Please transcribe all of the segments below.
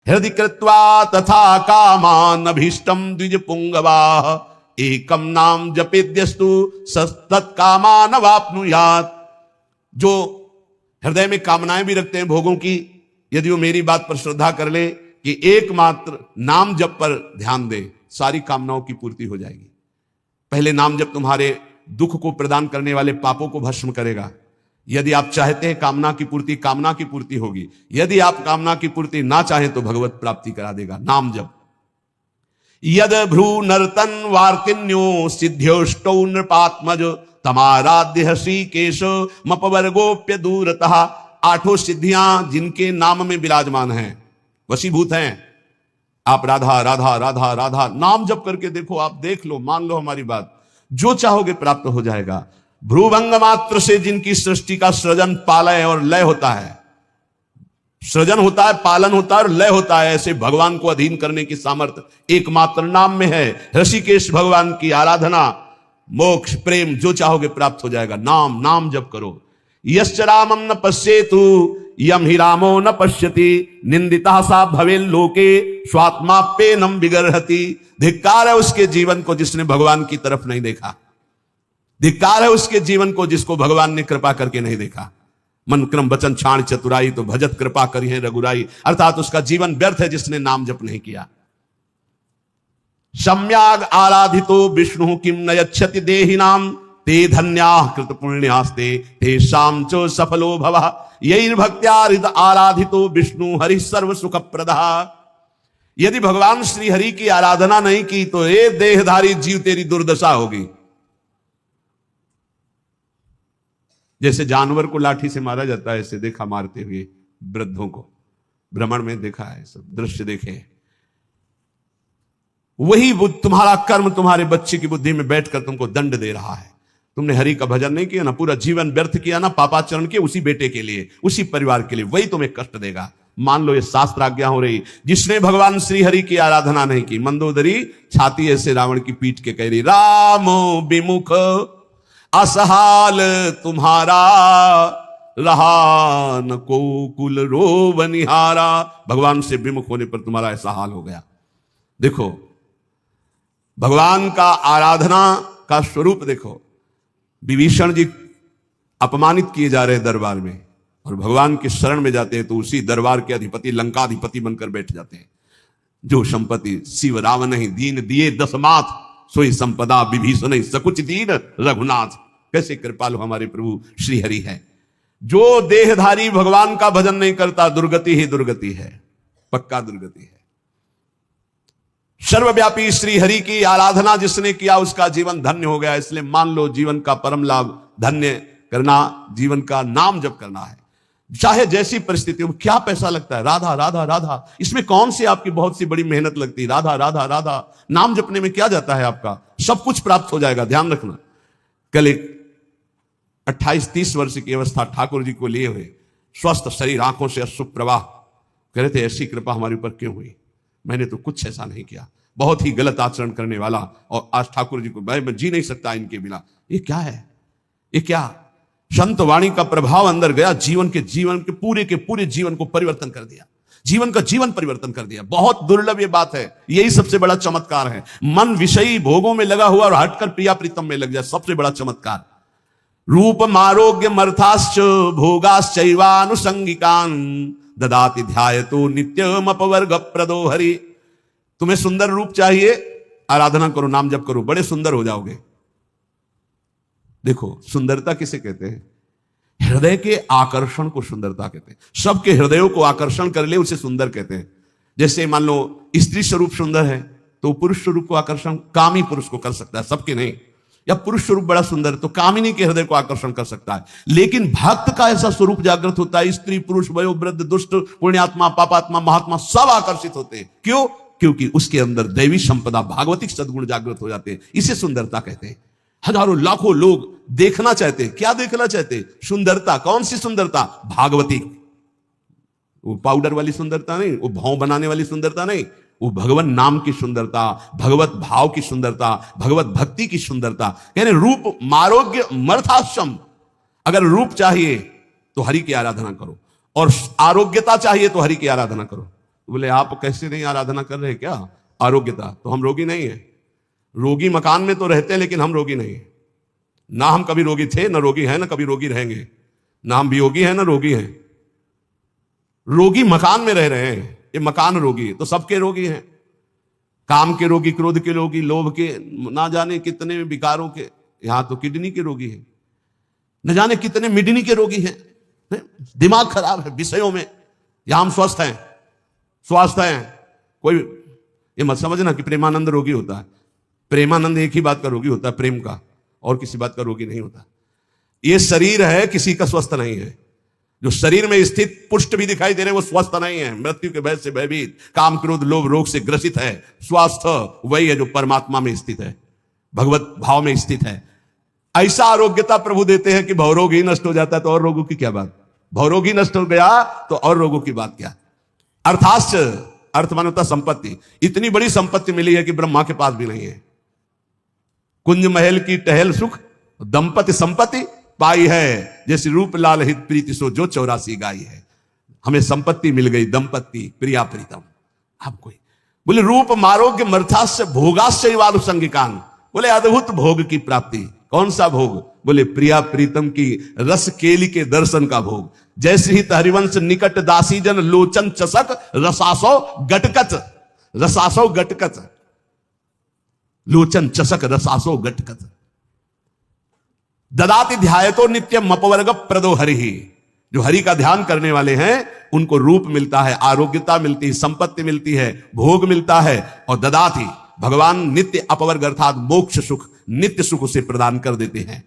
हृदय कृत्वा तथा कामान अभीष्टम द्विज पुंगवा एकम नाम जपेद्यस्तु सत्कामान वाप्नुयात्। जो हृदय में कामनाएं भी रखते हैं भोगों की, यदि वो मेरी बात पर श्रद्धा कर ले कि एकमात्र नाम जप पर ध्यान दे, सारी कामनाओं की पूर्ति हो जाएगी। पहले नाम जप तुम्हारे दुख को प्रदान करने वाले पापों को भस्म करेगा। यदि आप चाहते हैं कामना की पूर्ति, कामना की पूर्ति होगी। यदि आप कामना की पूर्ति ना चाहें तो भगवत प्राप्ति करा देगा नाम जप। यद भ्रू नर्तन वार्तिन्यो सिद्ध्योष्टौ नृपात्मज तमाराध्य हृषिकेश मपवर्गोप्य दूरतः। आठों सिद्धियां जिनके नाम में विराजमान हैं, वशीभूत हैं। आप राधा राधा राधा राधा नाम जप करके देखो, आप देख लो, मान लो हमारी बात, जो चाहोगे प्राप्त हो जाएगा। भ्रूभंग मात्र से जिनकी सृष्टि का सृजन, पालय और लय होता है, सृजन होता है, पालन होता है और लय होता है, ऐसे भगवान को अधीन करने की सामर्थ्य एकमात्र नाम में है। ऋषिकेश भगवान की आराधना, मोक्ष, प्रेम जो चाहोगे प्राप्त हो जाएगा। नाम नाम जप करो। यश्च रामं न पश्येतु यम हि रामो न पश्यति निंदिता सा भवेल लोके स्वात्माप्येनं विगर्हति। धिक्कार है उसके जीवन को जिसने भगवान की तरफ नहीं देखा। धिक्कार है उसके जीवन को जिसको भगवान ने कृपा करके नहीं देखा। मन क्रम वचन छाण चतुराई तो भजत कृपा करी है रघुराई। अर्थात उसका जीवन व्यर्थ है जिसने नाम जप नहीं किया। सम्याग आराधितो विष्णु किम न यच्छति देहिनाम ते धन्याः कृत पुण्यास्ते तेषां च सफलो भवः। यही भक्त्या हृद आराधितो विष्णु हरि सर्व सुख प्रदा। यदि भगवान श्री हरि की आराधना नहीं की तो ये देहधारी जीव तेरी दुर्दशा होगी। जैसे जानवर को लाठी से मारा जाता है, ऐसे देखा मारते हुए वृद्धों को, भ्रमण में देखा है, सब दृश्य देखे। वही तुम्हारा कर्म तुम्हारे बच्चे की बुद्धि में बैठकर तुमको दंड दे रहा है। तुमने हरि का भजन नहीं किया ना, पूरा जीवन व्यर्थ किया ना, पापाचरण किया उसी बेटे के लिए, उसी परिवार के लिए, वही तुम्हें कष्ट देगा। मान लो ये शास्त्र आज्ञा हो रही। जिसने भगवान श्री हरि की आराधना नहीं की, मंदोदरी छाती ऐसे रावण की पीठ के कह रही, रामो विमुख असहाल तुम्हारा रहा न को कुल रोव निहारा। भगवान से विमुख होने पर तुम्हारा ऐसा हाल हो गया। देखो भगवान का आराधना का स्वरूप देखो। विभीषण जी अपमानित किए जा रहे हैं दरबार में, और भगवान के शरण में जाते हैं तो उसी दरबार के अधिपति, लंकाधिपति बनकर बैठ जाते हैं। जो संपत्ति शिव रावण ही दीन दिए दसमाथ, सोई संपदा विभीषण सकुच दीन रघुनाथ। कैसे कृपालु हमारे प्रभु श्री हरि है। जो देहधारी भगवान का भजन नहीं करता, दुर्गति ही दुर्गति है, पक्का दुर्गति है। सर्वव्यापी श्री हरि की आराधना जिसने किया उसका जीवन धन्य हो गया। इसलिए मान लो जीवन का परम लाभ धन्य करना, जीवन का नाम जप करना है। चाहे जैसी परिस्थिति हो। क्या पैसा लगता है? राधा राधा राधा। इसमें कौन सी आपकी बहुत सी बड़ी मेहनत लगती है? राधा राधा राधा। नाम जपने में क्या जाता है आपका? सब कुछ प्राप्त हो जाएगा, ध्यान रखना। कल एक 28-30 वर्ष की अवस्था ठाकुर जी को लिए हुए, स्वस्थ शरीर, आंखों से अश्रु प्रवाह, कह रहे थे ऐसी कृपा हमारे ऊपर क्यों हुई? मैंने तो कुछ ऐसा नहीं किया, बहुत ही गलत आचरण करने वाला, और आज ठाकुर जी को मैं जी नहीं सकता इनके बिना। ये क्या है? ये क्या? संत वाणी का प्रभाव अंदर गया, जीवन के पूरे जीवन को परिवर्तन कर दिया, जीवन का जीवन परिवर्तन कर दिया। बहुत दुर्लभ ये बात है, यही सबसे बड़ा चमत्कार है। मन विषयी भोगों में लगा हुआ और हटकर प्रिया प्रीतम में लग जाए, सबसे बड़ा चमत्कार। रूपम आरोग्य मर्थाश्च भोगाश्चैवानुसंगिकान् ददाति ध्यायतो नित्यम अपवर्ग प्रदो हरि। तुम्हें सुंदर रूप चाहिए, आराधना करो, नाम जप करो, बड़े सुंदर हो जाओगे। देखो सुंदरता किसे कहते हैं? हृदय के आकर्षण को सुंदरता कहते हैं। सबके हृदयों को आकर्षण कर ले उसे सुंदर कहते हैं। जैसे मान लो स्त्री स्वरूप सुंदर है तो पुरुष स्वरूप को आकर्षण कामी पुरुष को कर सकता है, सबके नहीं। या पुरुष स्वरूप बड़ा सुंदर है तो कामिनी के हृदय को आकर्षण कर सकता है। लेकिन भक्त का ऐसा स्वरूप जागृत होता है, स्त्री पुरुष वयो वृद्ध दुष्ट पुण्यात्मा पापात्मा महात्मा सब आकर्षित होते हैं। क्यों? क्योंकि उसके अंदर दैवी संपदा भागवतिक सद्गुण जागृत हो जाते हैं। इसे सुंदरता कहते हैं। हजारों लाखों लोग देखना चाहते हैं। क्या देखना चाहते हैं? सुंदरता। कौन सी सुंदरता? भागवतिक। वो पाउडर वाली सुंदरता नहीं, वो भाव बनाने वाली सुंदरता नहीं, वो भगवान नाम की सुंदरता, भगवत भाव की सुंदरता, भगवत भक्ति की सुंदरता। यानी रूप मारोग्य मर्थाश्रम। अगर रूप चाहिए तो हरि की आराधना करो, और आरोग्यता चाहिए तो हरि की आराधना करो। बोले आप कैसे नहीं आराधना कर रहे क्या? आरोग्यता। तो हम रोगी नहीं है। रोगी मकान में तो रहते हैं लेकिन हम रोगी नहीं है। ना हम कभी रोगी थे, ना रोगी हैं, ना कभी रोगी रहेंगे। ना हम वियोगी हैं, ना रोगी हैं। रोगी मकान में रह रहे हैं, ये मकान रोगी। तो सबके रोगी हैं, काम के रोगी, क्रोध के रोगी, लोभ के, ना जाने कितने विकारों के। यहां तो किडनी के रोगी हैं, न जाने कितने मिडनी के रोगी हैं। दिमाग खराब है विषयों में। यहां हम स्वस्थ हैं, स्वस्थ हैं। कोई ये मत समझना कि प्रेमानंद रोगी होता है। प्रेमानंद एक ही बात का रोगी होता है, प्रेम का, और किसी बात का रोगी नहीं होता। ये शरीर है, किसी का स्वस्थ नहीं है। जो शरीर में स्थित पुष्ट भी दिखाई दे रहे वो स्वस्थ नहीं है, मृत्यु के भय से भयभीत, काम क्रोध लोभ रोग से ग्रसित है। स्वस्थ वही है जो परमात्मा में स्थित है, भगवत भाव में स्थित है। ऐसा आरोग्यता प्रभु देते हैं कि भवरोग ही नष्ट हो जाता है, तो और रोगों की क्या बात? भवरोग ही नष्ट हो गया तो और रोगों की बात क्या? अर्थाश्च, अर्थ मानवता संपत्ति। इतनी बड़ी संपत्ति मिली है कि ब्रह्मा के पास भी नहीं है। कुंज महल की टहल सुख, दंपति संपत्ति पाई है, जैसे रूप लाल हित प्रीति सो जो 84 गाई है। हमें संपत्ति मिल गई, दंपत्ति प्रिया प्रीतम। अब कोई बोले रूप मारोग्य मर्थास्य भोगास्य वालुसंगिकान, बोले अद्भुत भोग की प्राप्ति। कौन सा भोग? बोले प्रिया प्रीतम की रस केली के दर्शन का भोग। जैसे ही हरिवंश निकट दासी जन लोचन चसक रसासो गटकच, रसासो गटकच, लोचन चसक रसासो गटकच। ददाति ध्यायतो नित्यम अपवर्ग प्रदो हरि। जो हरि का ध्यान करने वाले हैं उनको रूप मिलता है, आरोग्यता मिलती है, संपत्ति मिलती है, भोग मिलता है। और ददाति, भगवान नित्य अपवर्ग अर्थात मोक्ष सुख, नित्य सुख उसे प्रदान कर देते हैं।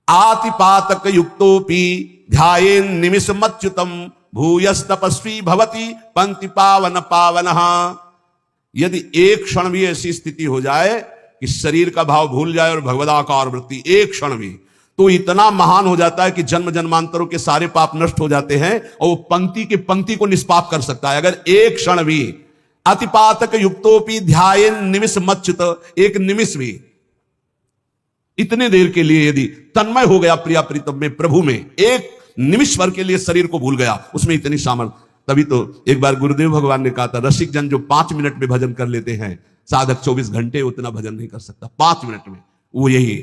आतिपातक युक्तोपि ध्यायेन निमिषमच्युतम भूयस तपस्वी भवति पंक्ति पावन पावनः। यदि एक क्षण भी ऐसी स्थिति हो जाए कि शरीर का भाव भूल जाए और भगवदाकार वृत्ति, एक क्षण भी, तो इतना महान हो जाता है कि जन्म जन्मांतरों के सारे पाप नष्ट हो जाते हैं और वो पंक्ति की पंक्ति को निष्पाप कर सकता है अगर एक क्षण भी। अतिपातक युक्तोपि ध्यायेन निमिषमच्युत, एक निमिष भी, इतने देर के लिए यदि तन्मय हो गया प्रिया प्रीतम में, प्रभु में, एक निमिष भर के लिए शरीर को भूल गया, उसमें इतनी सामर्थ्य। तभी तो एक बार गुरुदेव भगवान ने कहा था, रसिक जन जो 5 मिनट में भजन कर लेते हैं, साधक 24 घंटे उतना भजन नहीं कर सकता 5 मिनट में। वो यही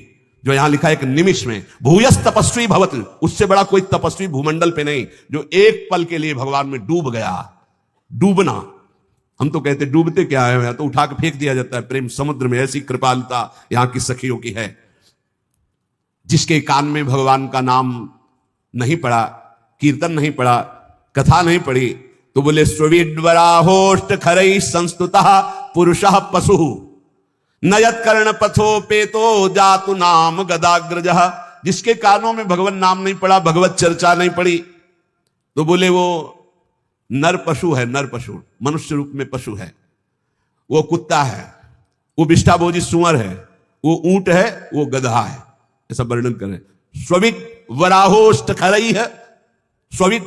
जो यहां लिखा है, एक निमिष में। भूयस तपस्वी भवत, उससे बड़ा कोई तपस्वी भूमंडल पे नहीं, जो एक पल के लिए भगवान में डूब गया। डूबना, हम तो कहते डूबते क्या है, तो उठा के फेंक दिया जाता है प्रेम समुद्र में। ऐसी कृपालुता यहां की सखियों की है। जिसके कान में भगवान का नाम नहीं पड़ा, कीर्तन नहीं पड़ा, कथा नहीं पड़ी, तो बोले स्वीडवराहोष्ट खरई संस्तुतः पुरुषः पशु नयत कर्ण पथो पेतो जातु नाम गदाग्रजः। जिसके कानों में भगवान नाम नहीं पड़ा, भगवत चर्चा नहीं पड़ी, तो बोले वो नर पशु है। नर पशु मनुष्य रूप में पशु है, वो कुत्ता है, वो विष्ठाभोजी सुअर है, वो ऊंट है, वो गधा है। ऐसा वर्णन करें। स्विड वराहोष्ट खरई है, स्विड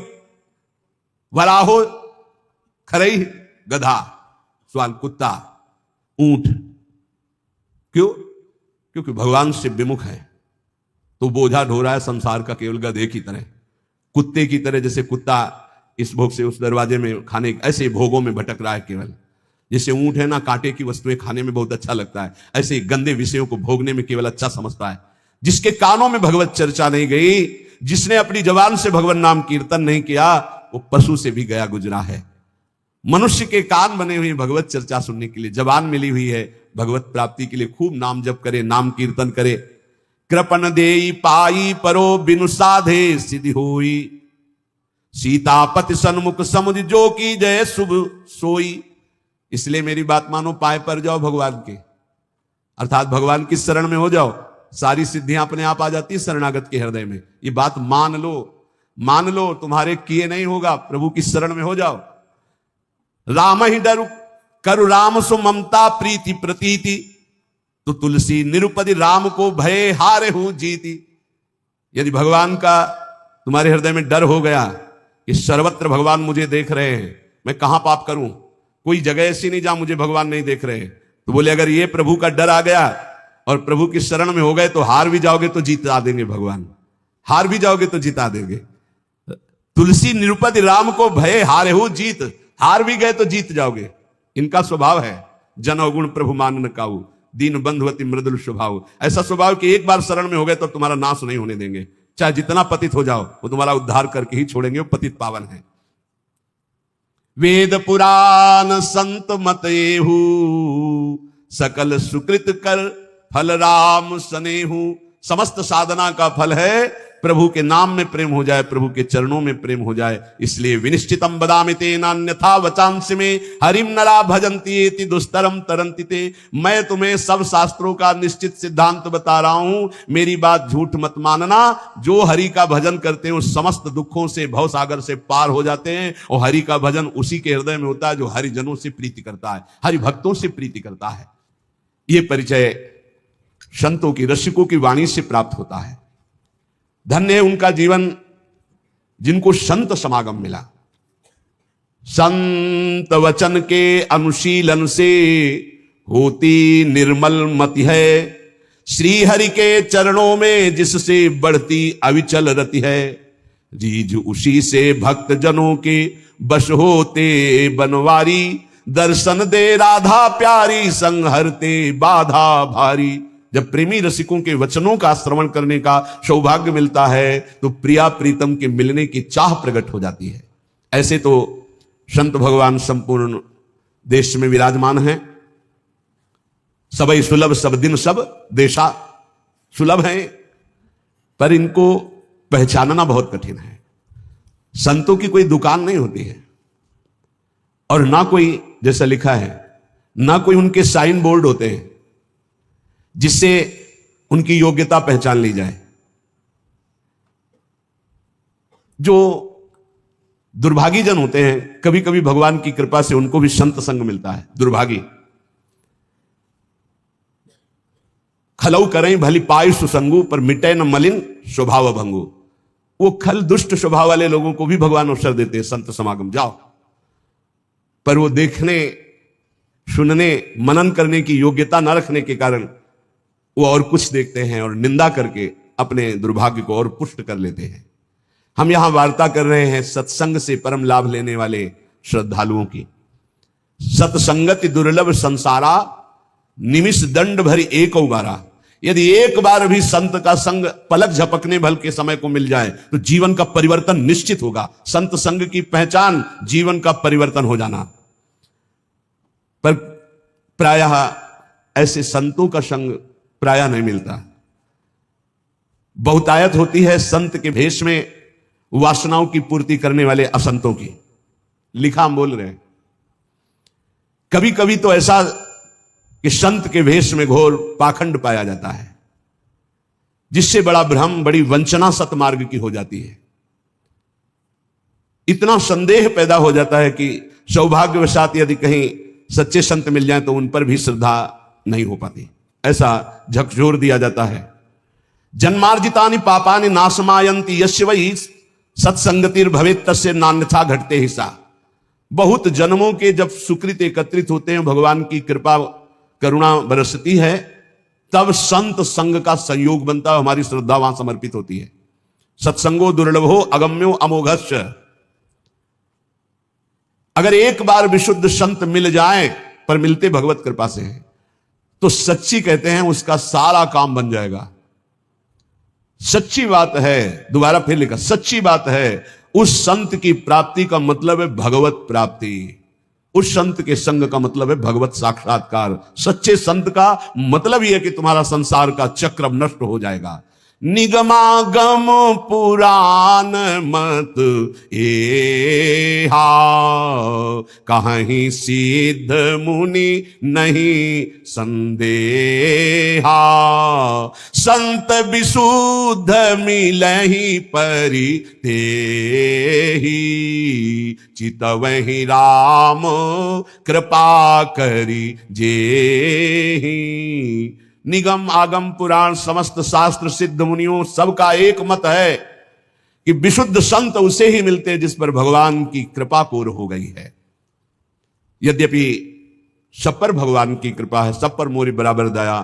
वराहो खरई गधा, स्वान कुत्ता, ऊंट। क्यों? क्योंकि भगवान से विमुख है, तो बोझा ढो रहा है संसार का केवल गधे की तरह, कुत्ते की तरह। जैसे कुत्ता इस भोग से उस दरवाजे में खाने, ऐसे भोगों में भटक रहा है केवल। जैसे ऊंट है ना, कांटे की वस्तुएं खाने में बहुत अच्छा लगता है, ऐसे गंदे विषयों को भोगने में केवल अच्छा समझता है। जिसके कानों में भगवत चर्चा नहीं गई, जिसने अपनी जबान से भगवत नाम कीर्तन नहीं किया, वो पशु से भी गया गुजरा है। मनुष्य के कान बने हुए भगवत चर्चा सुनने के लिए, जबान मिली हुई है भगवत प्राप्ति के लिए। खूब नाम जप करे, नाम कीर्तन करे। कृपन देई पाई परो बिनु साधे सिद्धि होई, सीतापति सन्मुख समुझ जो की जय शुभ सोई। इसलिए मेरी बात मानो, पाए पर जाओ भगवान के, अर्थात भगवान की शरण में हो जाओ, सारी सिद्धियां अपने आप आ जाती है शरणागत के हृदय में। ये बात मान लो, मान लो, तुम्हारे किए नहीं होगा, प्रभु की शरण में हो जाओ। राम ही डरु करु राम सु ममता प्रीति प्रतीति, तो तुलसी निरुपति राम को भय हारे हूं जीती। यदि भगवान का तुम्हारे हृदय में डर हो गया कि सर्वत्र भगवान मुझे देख रहे हैं, मैं कहां पाप करूं, कोई जगह ऐसी नहीं जहां मुझे भगवान नहीं देख रहे, तो बोले अगर ये प्रभु का डर आ गया और प्रभु की शरण में हो गए, तो हार भी जाओगे तो जीता देंगे भगवान, हार भी जाओगे तो जिता देंगे। तुलसी निरुपति राम को भय हारे हो जीत, हार भी गए तो जीत जाओगे। इनका स्वभाव है जन अवगुण प्रभु मान न काऊ, दीन बंधुवती मृदुल स्वभाव। ऐसा स्वभाव कि एक बार शरण में हो गए तो तुम्हारा नाश नहीं होने देंगे, चाहे जितना पतित हो जाओ वो तुम्हारा उद्धार करके ही छोड़ेंगे, वो पतित पावन है। वेद पुराण संत मत एहू, सकल सुकृत कर फल राम सनेहू। समस्त साधना का फल है प्रभु के नाम में प्रेम हो जाए, प्रभु के चरणों में प्रेम हो जाए। इसलिए विनिश्चितम बदामि ते नान्यथा वचांसि में हरिम नरा भजन्ति एति दुस्तरम तरन्ति ते। मैं तुम्हें सब शास्त्रों का निश्चित सिद्धांत बता रहा हूं, मेरी बात झूठ मत मानना। जो हरि का भजन करते हैं वो समस्त दुखों से भव सागर से पार हो जाते हैं। और हरि का भजन उसी के हृदय में होता है जो हरिजनों से प्रीति करता है, हरि भक्तों से प्रीति करता है। ये परिचय संतों की, रसिकों की वाणी से प्राप्त होता है। धन्य है उनका जीवन जिनको संत समागम मिला। संत वचन के अनुशीलन से होती निर्मल मति है, श्री हरि के चरणों में जिससे बढ़ती अविचल रति है। रीझ उसी से भक्त जनों के बश होते बनवारी, दर्शन दे राधा प्यारी संहरते बाधा भारी। जब प्रेमी रसिकों के वचनों का श्रवण करने का सौभाग्य मिलता है तो प्रिया प्रीतम के मिलने की चाह प्रकट हो जाती है। ऐसे तो संत भगवान संपूर्ण देश में विराजमान हैं। सबई सुलभ सब दिन सब देशा, सुलभ हैं, पर इनको पहचानना बहुत कठिन है। संतों की कोई दुकान नहीं होती है, और ना कोई, जैसा लिखा है, ना कोई उनके साइन बोर्ड होते हैं जिससे उनकी योग्यता पहचान ली जाए। जो दुर्भागी जन होते हैं, कभी कभी भगवान की कृपा से उनको भी संत संग मिलता है। दुर्भागी खलऊ करें भली पाय सुसंगु, पर मिटे न मलिन स्वभाव भंगु। वो खल दुष्ट स्वभाव वाले लोगों को भी भगवान अवसर देते हैं, संत समागम जाओ, पर वो देखने, सुनने, मनन करने की योग्यता न रखने के कारण वो और कुछ देखते हैं और निंदा करके अपने दुर्भाग्य को और पुष्ट कर लेते हैं। हम यहां वार्ता कर रहे हैं सत्संग से परम लाभ लेने वाले श्रद्धालुओं की। सत्संगति दुर्लभ संसारा, निमिष दंड भरी एक उबारा। यदि एक बार भी संत का संग पलक झपकने भल के समय को मिल जाए तो जीवन का परिवर्तन निश्चित होगा। संत संग की पहचान जीवन का परिवर्तन हो जाना। पर प्रायः ऐसे संतों का संग प्रायः नहीं मिलता। बहुतायत होती है संत के भेष में वासनाओं की पूर्ति करने वाले असंतों की। लिखा हम बोल रहे हैं। कभी कभी तो ऐसा कि संत के भेष में घोर पाखंड पाया जाता है, जिससे बड़ा भ्रम, बड़ी वंचना सतमार्ग की हो जाती है। इतना संदेह पैदा हो जाता है कि सौभाग्यवशात यदि कहीं सच्चे संत मिल जाए तो उन पर भी श्रद्धा नहीं हो पाती। ऐसा झकझोर दिया जाता है। जन्मार्जितानि पापानि नाशमायन्ति यस्य वै सत्संगतिर भवेत् तस्य नान्यथा घटते हिस्सा। बहुत जन्मों के जब सुकृत एकत्रित होते हैं, भगवान की कृपा करुणा बरसती है, तब संत संग का संयोग बनता है, हमारी श्रद्धा वहां समर्पित होती है। सत्संगो दुर्लभो अगम्यो अमोघश्च। अगर एक बार विशुद्ध संत मिल जाए, पर मिलते भगवत कृपा से हैं, तो सच्ची कहते हैं उसका सारा काम बन जाएगा। सच्ची बात है, दोबारा फिर लिखा, सच्ची बात है। उस संत की प्राप्ति का मतलब है भगवत प्राप्ति। उस संत के संग का मतलब है भगवत साक्षात्कार। सच्चे संत का मतलब यह है कि तुम्हारा संसार का चक्र नष्ट हो जाएगा। निगमागम पुराण मत एहा, कहीं सिद्ध मुनि नहीं संदेहा। संत विशुद्ध मिलहि परि तेहि, चितवहि राम कृपा करि जेहि। निगम आगम पुराण समस्त शास्त्र सिद्ध मुनियों सबका एक मत है कि विशुद्ध संत उसे ही मिलते हैं जिस पर भगवान की कृपा कोर हो गई है। यद्यपि सब पर भगवान की कृपा है, सब पर मोरी बराबर दया,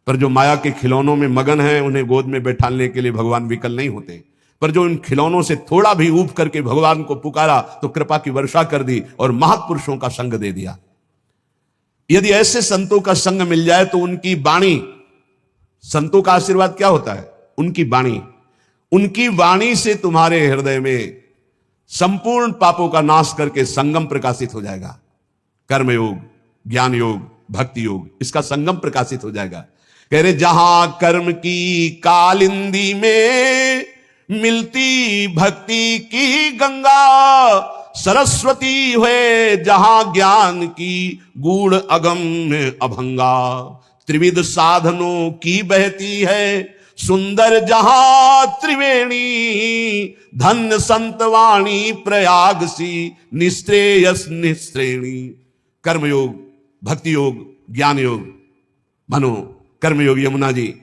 पर जो माया के खिलौनों में मगन है उन्हें गोद में बैठाने के लिए भगवान विकल नहीं होते। पर जो इन खिलौनों से थोड़ा भी ऊब करके भगवान को पुकारा तो कृपा की वर्षा कर दी और महापुरुषों का संग दे दिया। यदि ऐसे संतों का संग मिल जाए तो उनकी वाणी, संतों का आशीर्वाद क्या होता है? उनकी वाणी से तुम्हारे हृदय में संपूर्ण पापों का नाश करके संगम प्रकाशित हो जाएगा। कर्म योग, ज्ञान योग, भक्ति योग, इसका संगम प्रकाशित हो जाएगा। कह रहे जहां कर्म की कालिंदी में मिलती भक्ति की गंगा, सरस्वती हुए जहां ज्ञान की गूढ़ अगम्य अभंगा। त्रिविध साधनों की बहती है सुंदर जहां त्रिवेणी, धन्य संतवाणी प्रयाग सी निश्रेयस निश्रेणी। कर्मयोग, भक्ति योग, ज्ञान योग मानो कर्मयोग यमुना जी,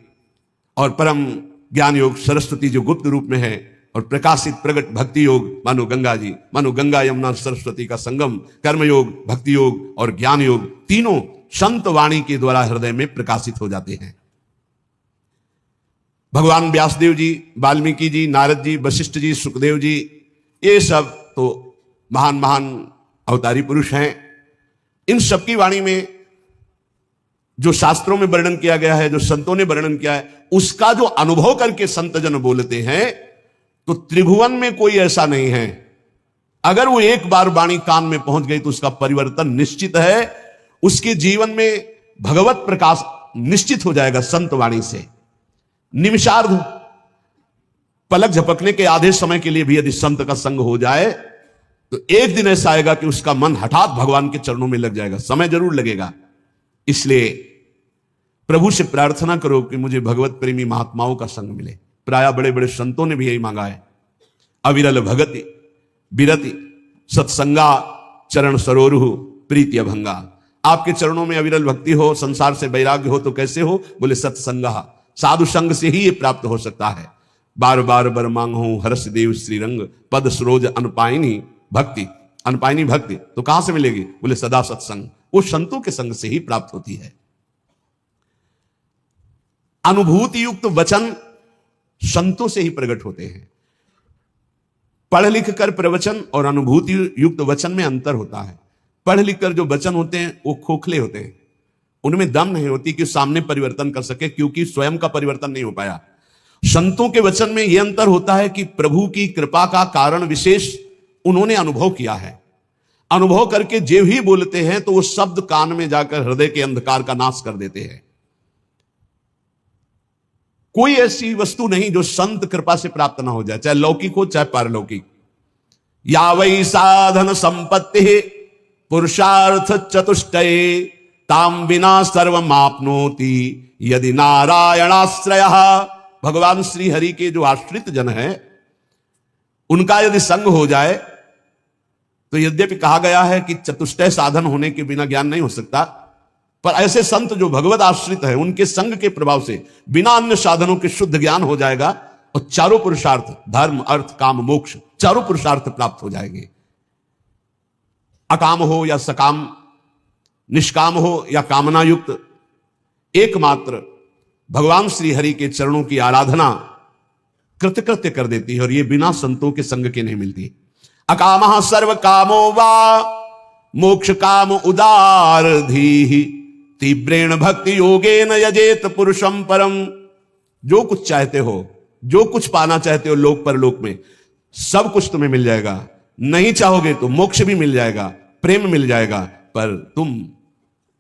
और परम ज्ञान योग सरस्वती जो गुप्त रूप में है, और प्रकाशित प्रगट भक्ति योग मानो गंगा जी, मानो गंगा यमुना सरस्वती का संगम। कर्मयोग, भक्ति योग और ज्ञान योग तीनों संत वाणी के द्वारा हृदय में प्रकाशित हो जाते हैं। भगवान व्यासदेव जी, वाल्मीकि जी, नारद जी, वशिष्ठ जी, सुखदेव जी, ये सब तो महान महान अवतारी पुरुष हैं। इन सबकी वाणी में जो शास्त्रों में वर्णन किया गया है, जो संतों ने वर्णन किया है, उसका जो अनुभव करके संतजन बोलते हैं, तो त्रिभुवन में कोई ऐसा नहीं है। अगर वो एक बार वाणी कान में पहुंच गई तो उसका परिवर्तन निश्चित है। उसके जीवन में भगवत प्रकाश निश्चित हो जाएगा संत वाणी से। निमिषार्ध, पलक झपकने के आधे समय के लिए भी यदि संत का संग हो जाए तो एक दिन ऐसा आएगा कि उसका मन हठात भगवान के चरणों में लग जाएगा। समय जरूर लगेगा। इसलिए प्रभु से प्रार्थना करो कि मुझे भगवत प्रेमी महात्माओं का संग मिले। प्राय बड़े बड़े संतों ने भी यही मांगा है। अविरल भगति विरति सत्संगा चरण सरोरुह प्रीति अभंगा। आपके चरणों में अविरल भक्ति हो, संसार से वैराग्य हो तो कैसे हो? बोले सत्संगा, साधु संग से ही ये प्राप्त हो सकता है। बार बार बर मांग हूं हर्ष देव श्रीरंग, पद सरोज अनपायनी भक्ति। अनपायनी भक्ति तो कहां से मिलेगी? बोले सदा सत्संग, वो संतों के संग से ही प्राप्त होती है। अनुभूति युक्त वचन संतों से ही प्रकट होते हैं। पढ़ लिख कर प्रवचन और अनुभूति युक्त वचन में अंतर होता है। पढ़ लिख कर जो वचन होते हैं वो खोखले होते हैं, उनमें दम नहीं होती कि सामने परिवर्तन कर सके, क्योंकि स्वयं का परिवर्तन नहीं हो पाया। संतों के वचन में यह अंतर होता है कि प्रभु की कृपा का कारण विशेष उन्होंने अनुभव किया है। अनुभव करके जो ही बोलते हैं तो वो शब्द कान में जाकर हृदय के अंधकार का नाश कर देते हैं। कोई ऐसी वस्तु नहीं जो संत कृपा से प्राप्त ना हो जाए, चाहे लौकिक हो चाहे पारलौकिक। या वै साधन संपत्ति पुरुषार्थ चतुष्टये, ताम बिना सर्वमाप्नोति यदि नारायणाश्रय। भगवान श्री हरि के जो आश्रित जन है उनका यदि संग हो जाए तो यद्यपि कहा गया है कि चतुष्टय साधन होने के बिना ज्ञान नहीं हो सकता, पर ऐसे संत जो भगवत आश्रित है उनके संग के प्रभाव से बिना अन्य साधनों के शुद्ध ज्ञान हो जाएगा और चारों पुरुषार्थ धर्म अर्थ काम मोक्ष चारों पुरुषार्थ प्राप्त हो जाएंगे। अकाम हो या सकाम, निष्काम हो या कामना युक्त, एकमात्र भगवान श्री हरि के चरणों की आराधना कृतकृत्य कर देती है, और ये बिना संतों के संग के नहीं मिलती। अकामः सर्व कामो वा मोक्ष काम उदार धीहि, तीव्रेण भक्ति योगेन यजेत पुरुषम परम। जो कुछ चाहते हो, जो कुछ पाना चाहते हो लोक परलोक में, सब कुछ तुम्हें मिल जाएगा। नहीं चाहोगे तो मोक्ष भी मिल जाएगा, प्रेम मिल जाएगा, पर तुम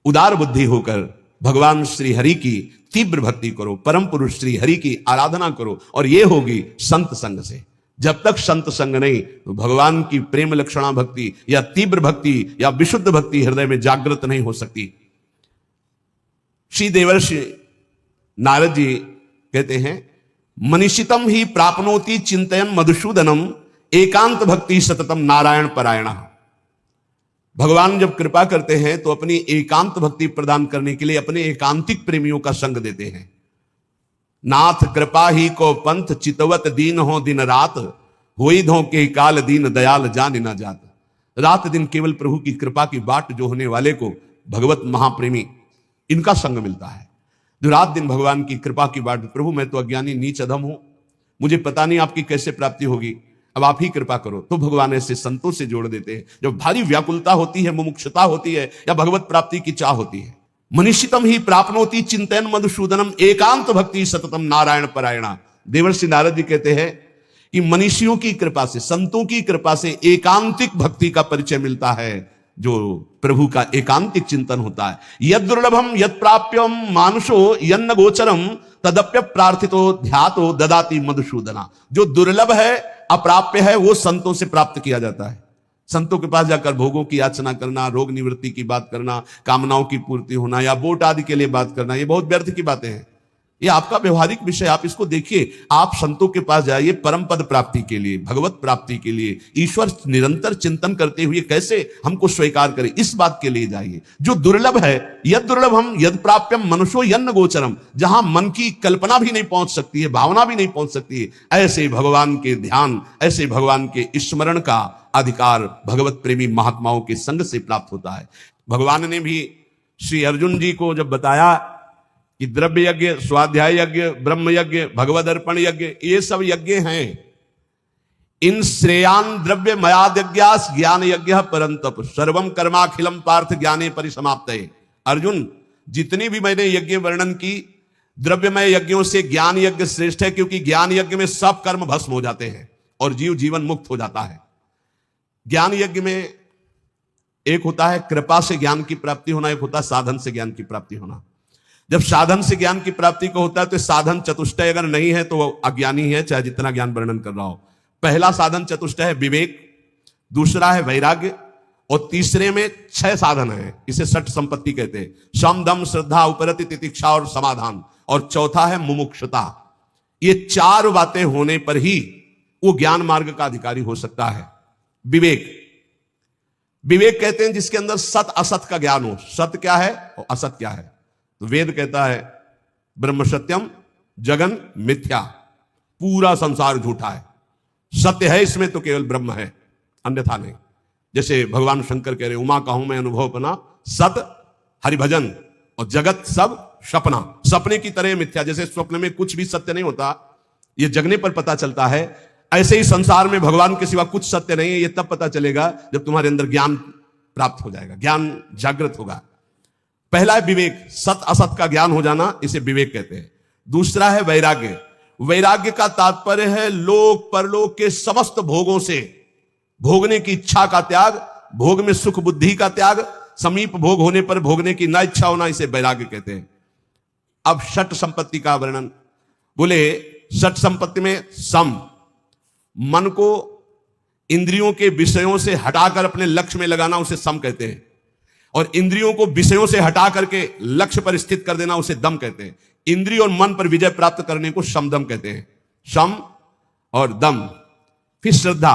उदार बुद्धि होकर भगवान श्री हरि की तीव्र भक्ति करो, परम पुरुष श्री हरि की आराधना करो, और यह होगी संत संग से। जब तक संत संग नहीं तो भगवान की प्रेम लक्षणा भक्ति या तीव्र भक्ति या विशुद्ध भक्ति हृदय में जागृत नहीं हो सकती। श्री देवर्षि नारद जी कहते हैं, मनीषितम ही प्राप्नोति चिंतयन मधुसूदनम, एकांत भक्ति सततम नारायण परायण। भगवान जब कृपा करते हैं तो अपनी एकांत भक्ति प्रदान करने के लिए अपने एकांतिक प्रेमियों का संग देते हैं। नाथ कृपा ही को पंथ चितवत दीन हो दिन रात, होई धो के काल दीन दयाल जान न जात। रात दिन केवल प्रभु की कृपा की बाट जो होने वाले को भगवत महाप्रेमी इनका संग मिलता है। जो रात दिन भगवान की कृपा की बाट, प्रभु मैं तो अज्ञानी नीच अधम हूं, मुझे पता नहीं आपकी कैसे प्राप्ति होगी, अब आप ही कृपा करो। तो भगवान ऐसे संतों से जोड़ देते हैं। जब भारी व्याकुलता होती है, मुमुक्षुता होती है, या भगवत प्राप्ति की चाह होती है, मनीषितम ही प्राप्नोति चिंतन मधुसूदनम एकांत भक्ति सततम नारायण परायणा। देवर्षि नारद जी कहते हैं कि मनीषियों की कृपा से, संतों की कृपा से एकांतिक भक्ति का परिचय मिलता है, जो प्रभु का एकांतिक चिंतन होता है। यद दुर्लभम यद प्राप्यम मानुषो यन्न गोचरम तदप्य प्रार्थितो ध्यातो ददाति मधुसूदना। जो दुर्लभ है, अप्राप्य है, वो संतों से प्राप्त किया जाता है। संतों के पास जाकर भोगों की याचना करना, रोग निवृत्ति की बात करना, कामनाओं की पूर्ति होना, या वोट आदि के लिए बात करना, ये बहुत व्यर्थ की बातें हैं। ये आपका व्यवहारिक विषय, आप इसको देखिए। आप संतों के पास जाइए परम पद प्राप्ति के लिए, भगवत प्राप्ति के लिए, ईश्वर निरंतर चिंतन करते हुए कैसे हमको स्वीकार करे, इस बात के लिए जाइए। जो दुर्लभ है, यद दुर्लभम यद प्राप्यम मनुष्यो यन्न गोचरम, जहां मन की कल्पना भी नहीं पहुंच सकती है, भावना भी नहीं पहुंच सकती है, ऐसे भगवान के ध्यान, ऐसे भगवान के स्मरण का अधिकार भगवत प्रेमी महात्माओं के संग से प्राप्त होता है। भगवान ने भी श्री अर्जुन जी को जब बताया कि द्रव्य यज्ञ, स्वाध्याय यज्ञ, ब्रह्म यज्ञ, भगवद अर्पण यज्ञ, ये सब यज्ञ हैं, इन श्रेयान द्रव्य मयाद यज्ञास ज्ञान यज्ञ परंतप सर्वम कर्माखिलम पार्थ ज्ञाने परिसमाप्तये। अर्जुन, जितनी भी मैंने यज्ञ वर्णन की, द्रव्यमय यज्ञों से ज्ञान यज्ञ श्रेष्ठ है, क्योंकि ज्ञान यज्ञ में सब कर्म भस्म हो जाते हैं और जीव जीवन मुक्त हो जाता है। ज्ञान यज्ञ में एक होता है कृपा से ज्ञान की प्राप्ति होना, एक होता है साधन से ज्ञान की प्राप्ति होना। जब साधन से ज्ञान की प्राप्ति को होता है तो साधन चतुष्टय अगर नहीं है तो वो अज्ञानी है, चाहे जितना ज्ञान वर्णन कर रहा हो। पहला साधन चतुष्टय है विवेक, दूसरा है वैराग्य, और तीसरे में 6 साधन है, इसे षट संपत्ति कहते हैं। सम दम श्रद्धा उपरति तितिक्षा और समाधान, और चौथा है मुमुक्षुता। ये 4 बातें होने पर ही वो ज्ञान मार्ग का अधिकारी हो सकता है। विवेक, विवेक कहते हैं जिसके अंदर सत असत का ज्ञान हो। सत्य क्या है और असत क्या है? तो वेद कहता है ब्रह्म सत्यम जगन मिथ्या, पूरा संसार झूठा है। सत्य है इसमें तो केवल ब्रह्म है, अन्यथा नहीं। जैसे भगवान शंकर कह रहे, उमा कहूं मैं अनुभव अपना, सत हरिभजन और जगत सब सपना। सपने की तरह मिथ्या, जैसे स्वप्न में कुछ भी सत्य नहीं होता, ये जगने पर पता चलता है, ऐसे ही संसार में भगवान के सिवा कुछ सत्य नहीं है। ये तब पता चलेगा जब तुम्हारे अंदर ज्ञान प्राप्त हो जाएगा, ज्ञान जागृत होगा। पहला है विवेक, सत असत का ज्ञान हो जाना, इसे विवेक कहते हैं। दूसरा है वैराग्य। वैराग्य का तात्पर्य है लोक परलोक के समस्त भोगों से भोगने की इच्छा का त्याग, भोग में सुख बुद्धि का त्याग, समीप भोग होने पर भोगने की न इच्छा होना, इसे वैराग्य कहते हैं। अब षट संपत्ति का वर्णन, बोले षट संपत्ति में सम, मन को इंद्रियों के विषयों से हटाकर अपने लक्ष्य में लगाना, उसे सम कहते हैं। और इंद्रियों को विषयों से हटा करके लक्ष्य पर स्थित कर देना, उसे दम कहते हैं। इंद्रिय और मन पर विजय प्राप्त करने को समदम कहते हैं। सम और दम। फिर श्रद्धा,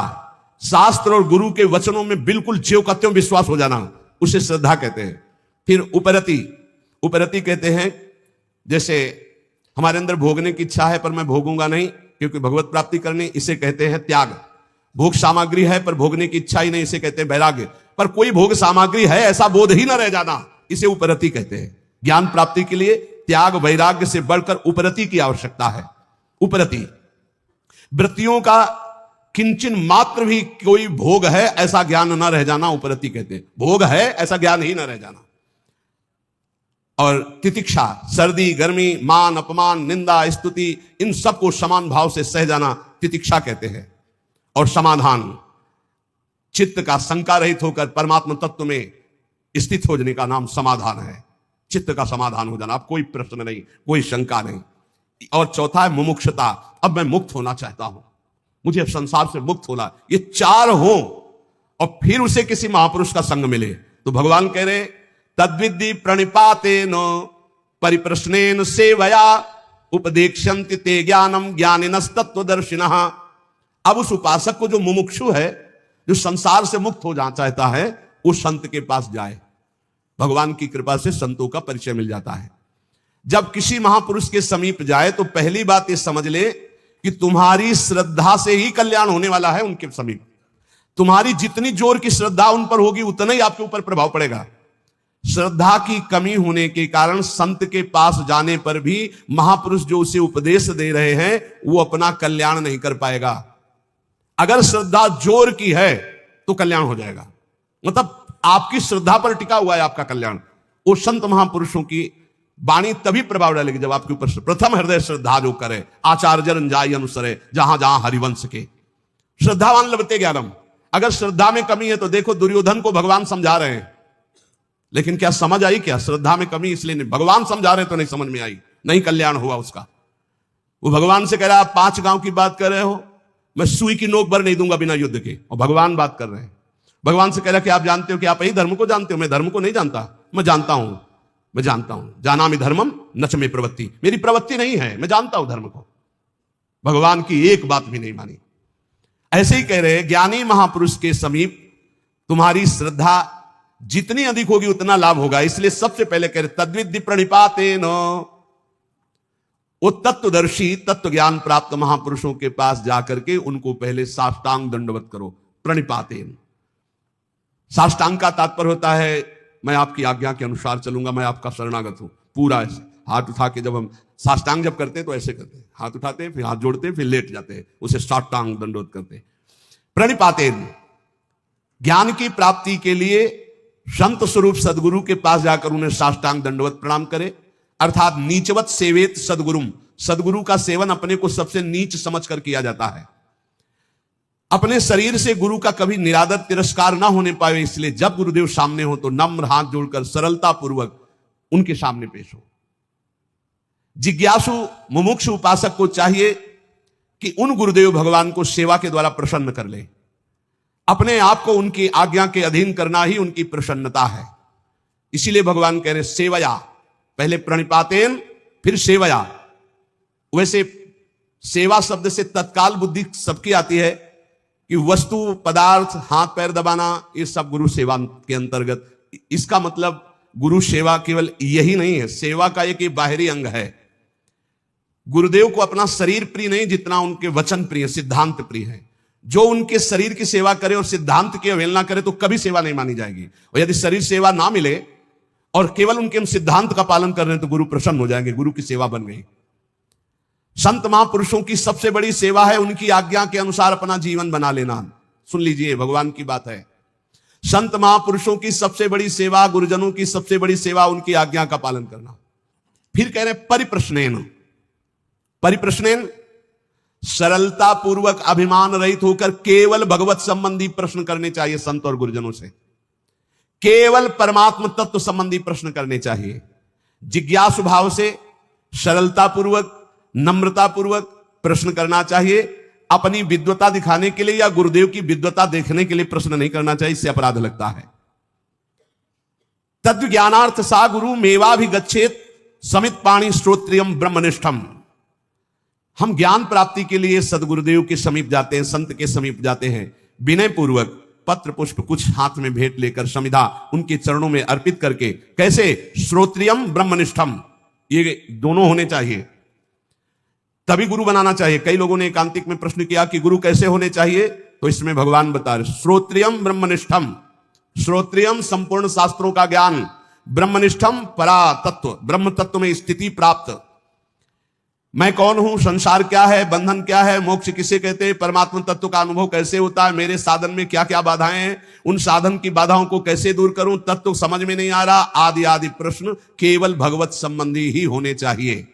शास्त्र और गुरु के वचनों में बिल्कुल ज्यों का त्यों विश्वास हो जाना, उसे श्रद्धा कहते हैं। फिर उपरति, उपरति कहते हैं जैसे हमारे अंदर भोगने की इच्छा है पर मैं भोगूंगा नहीं क्योंकि भगवत प्राप्ति करनी, इसे कहते हैं त्याग। भोग सामग्री है पर भोगने की इच्छा ही नहीं, इसे कहते हैं वैराग्य। पर कोई भोग सामग्री है ऐसा बोध ही न रह जाना, इसे उपरति कहते हैं। ज्ञान प्राप्ति के लिए त्याग वैराग्य से बढ़कर उपरति की आवश्यकता है। उपरति, वृत्तियों का किंचन मात्र भी कोई भोग है ऐसा ज्ञान न रह जाना, उपरति कहते हैं। भोग है ऐसा ज्ञान ही न रह जाना। और तितिक्षा, सर्दी गर्मी, मान अपमान, निंदा स्तुति, इन सबको समान भाव से सह जाना तितिक्षा कहते हैं। और समाधान, चित्त का शंका रहित होकर परमात्मा तत्व में स्थित हो जाने का नाम समाधान है। चित्त का समाधान हो जाना, अब कोई प्रश्न नहीं, कोई शंका नहीं। और चौथा है मुमुक्षुता, अब मैं मुक्त होना चाहता हूं, मुझे अब संसार से मुक्त होना। ये 4 हो और फिर उसे किसी महापुरुष का संग मिले तो भगवान कह रहे तद्विद्धि प्रणिपातेन परिप्रश्नेन सेवया उपदेक्षन्ति ते ज्ञानम ज्ञानिनस्तत्वदर्शिनः। अब उस उपासक को जो मुमुक्षु है, जो संसार से मुक्त हो जाना चाहता है, उस संत के पास जाए। भगवान की कृपा से संतों का परिचय मिल जाता है। जब किसी महापुरुष के समीप जाए तो पहली बात यह समझ ले कि तुम्हारी श्रद्धा से ही कल्याण होने वाला है। उनके समीप तुम्हारी जितनी जोर की श्रद्धा उन पर होगी उतना ही आपके ऊपर प्रभाव पड़ेगा। श्रद्धा की कमी होने के कारण संत के पास जाने पर भी महापुरुष जो उसे उपदेश दे रहे हैं वो अपना कल्याण नहीं कर पाएगा। अगर श्रद्धा जोर की है तो कल्याण हो जाएगा, मतलब आपकी श्रद्धा पर टिका हुआ है आपका कल्याण। वो संत महापुरुषों की वाणी तभी प्रभाव डालेगी जब आपके ऊपर प्रथम हृदय श्रद्धा जो करे, आचार्य रंजाई अनुसरे जहां जहां हरिवंश के। श्रद्धावान लभते ज्ञानम। अगर श्रद्धा में कमी है तो देखो दुर्योधन को भगवान समझा रहे हैं, लेकिन क्या समझ आई? क्या श्रद्धा में कमी इसलिए नहीं, भगवान समझा रहे तो नहीं समझ में आई, नहीं कल्याण हुआ उसका। वो भगवान से कह रहा आप 5 गांव की बात कर रहे हो, मैं सुई की नोक भर नहीं दूंगा बिना युद्ध के, और भगवान बात कर रहे हैं। भगवान से कह रहा कि आप जानते हो कि आप यही धर्म को जानते हो? मैं धर्म को नहीं जानता, मैं जानता हूं, मैं जानता हूं। जानामि धर्मम नच में प्रवृत्ति, मेरी प्रवृत्ति नहीं है, मैं जानता हूं धर्म को। भगवान की एक बात भी नहीं मानी। ऐसे ही कह रहे ज्ञानी महापुरुष के समीप तुम्हारी श्रद्धा जितनी अधिक होगी उतना लाभ होगा। इसलिए सबसे पहले कह रहे तद्विद्धि प्रणिपातेन, वो तत्वदर्शी तत्व ज्ञान प्राप्त महापुरुषों के पास जाकर के उनको पहले साष्टांग दंडवत करो। प्रणिपातेन, साष्टांग का तात्पर्य होता है मैं आपकी आज्ञा के अनुसार चलूंगा, मैं आपका शरणागत हूं। पूरा ऐसे हाथ उठा के, जब हम साष्टांग जब करते हैं तो ऐसे करते हैं, हाथ उठाते हैं, फिर हाथ जोड़ते हैं, फिर लेट जाते हैं, उसे साष्टांग दंडवत करते हैं। प्रणिपातेन, ज्ञान की प्राप्ति के लिए संत स्वरूप सदगुरु के पास जाकर उन्हें साष्टांग दंडवत प्रणाम करे, अर्थात नीचवत सेवेत सदगुरुम। सदगुरु का सेवन अपने को सबसे नीच समझकर किया जाता है। अपने शरीर से गुरु का कभी निरादर तिरस्कार ना होने पाए, इसलिए जब गुरुदेव सामने हो तो नम्र हाथ जोड़कर सरलता पूर्वक उनके सामने पेश हो। जिज्ञासु मुमुक्षु उपासक को चाहिए कि उन गुरुदेव भगवान को सेवा के द्वारा प्रसन्न कर ले। अपने आप को उनकी आज्ञा के अधीन करना ही उनकी प्रसन्नता है। इसीलिए भगवान कह रहे सेवया, पहले प्रणिपातेन फिर सेवया। वैसे सेवा शब्द से तत्काल बुद्धि सबकी आती है कि वस्तु पदार्थ हाथ पैर दबाना, ये सब गुरु सेवा के अंतर्गत। इसका मतलब गुरु सेवा केवल यही नहीं है, सेवा का एक बाहरी अंग है। गुरुदेव को अपना शरीर प्रिय नहीं जितना उनके वचन प्रिय, सिद्धांत प्रिय है। जो उनके शरीर की सेवा करे और सिद्धांत की अवहेलना करे तो कभी सेवा नहीं मानी जाएगी। और यदि शरीर सेवा ना मिले और केवल उनके हम सिद्धांत का पालन कर रहे हैं तो गुरु प्रसन्न हो जाएंगे, गुरु की सेवा बन गई। संत महापुरुषों की सबसे बड़ी सेवा है उनकी आज्ञा के अनुसार अपना जीवन बना लेना। सुन लीजिए, भगवान की बात है। संत महापुरुषों की सबसे बड़ी सेवा, गुरुजनों की सबसे बड़ी सेवा उनकी आज्ञा का पालन करना। फिर कह रहे परिप्रश्नेन, परिप्रश्नेन सरलता पूर्वक अभिमान रहित होकर केवल भगवत संबंधी प्रश्न करने चाहिए। संत और गुरुजनों से केवल परमात्म तत्व संबंधी प्रश्न करने चाहिए। जिज्ञासु भाव से सरलता पूर्वक नम्रता पूर्वक प्रश्न करना चाहिए। अपनी विद्वता दिखाने के लिए या गुरुदेव की विद्वता देखने के लिए प्रश्न नहीं करना चाहिए, इससे अपराध लगता है। तद्व ज्ञानार्थ सा गुरु मेवा भी गच्छेत समित पाणी श्रोत्रियम ब्रह्मनिष्ठम। हम ज्ञान प्राप्ति के लिए सदगुरुदेव के समीप जाते हैं, संत के समीप जाते हैं, विनय पूर्वक पत्र पुष्प कुछ हाथ में भेंट लेकर समिधा उनके चरणों में अर्पित करके। कैसे? श्रोत्रियम ब्रह्मनिष्ठम, ये दोनों होने चाहिए, तभी गुरु बनाना चाहिए। कई लोगों ने एकांतिक में प्रश्न किया कि गुरु कैसे होने चाहिए, तो इसमें भगवान बता रहे श्रोत्रियम ब्रह्मनिष्ठम। श्रोत्रियम संपूर्ण शास्त्रों का ज्ञान, ब्रह्मनिष्ठम परा तत्व, ब्रह्म तत्व में स्थिति प्राप्त। मैं कौन हूं, संसार क्या है, बंधन क्या है, मोक्ष किसे कहते हैं, परमात्मा तत्व का अनुभव कैसे होता है, मेरे साधन में क्या क्या बाधाएं हैं, उन साधन की बाधाओं को कैसे दूर करूं, तत्व समझ में नहीं आ रहा, आदि आदि प्रश्न केवल भगवत संबंधी ही होने चाहिए।